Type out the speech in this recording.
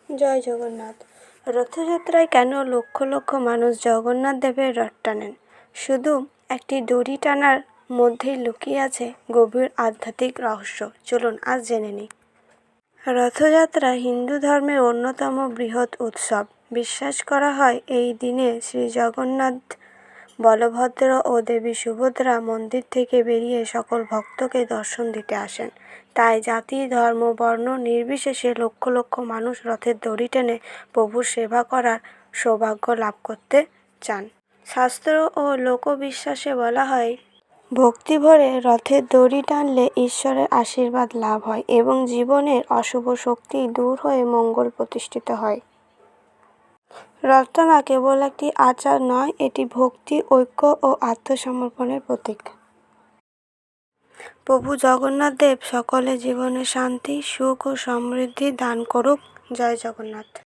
জয় জগন্নাথ। রথযাত্রায় কেন লক্ষ লক্ষ মানুষ জগন্নাথ দেবের রথ টানেন? শুধু একটি দড়ি টানার মধ্যেই লুকিয়ে আছে গভীর আধ্যাত্মিক রহস্য। চলুন আজ জেনে নিই। রথযাত্রা হিন্দু ধর্মের অন্যতম বৃহৎ উৎসব। বিশ্বাস করা হয় এই দিনে শ্রী জগন্নাথ, বলভদ্র ও দেবী সুভদ্রা মন্দির থেকে বেরিয়ে সকল ভক্তকে দর্শন দিতে আসেন। তাই জাতি, ধর্ম, বর্ণ নির্বিশেষে লক্ষ লক্ষ মানুষ রথের দড়ি টেনে প্রভুর সেবা করার সৌভাগ্য লাভ করতে চান। শাস্ত্র ও লোকবিশ্বাসে বলা হয়, ভক্তি ভরে রথের দড়ি টানলে ঈশ্বরের আশীর্বাদ লাভ হয় এবং জীবনের অশুভ শক্তি দূর হয়ে মঙ্গল প্রতিষ্ঠিত হয়। রথ টানা কেবল একটি আচার নয়, এটি ভক্তি, ঐক্য ও আত্মসমর্পণের প্রতীক। প্রভু জগন্নাথ দেব সকলের জীবনে শান্তি, সুখ ও সমৃদ্ধি দান করুক। জয় জগন্নাথ।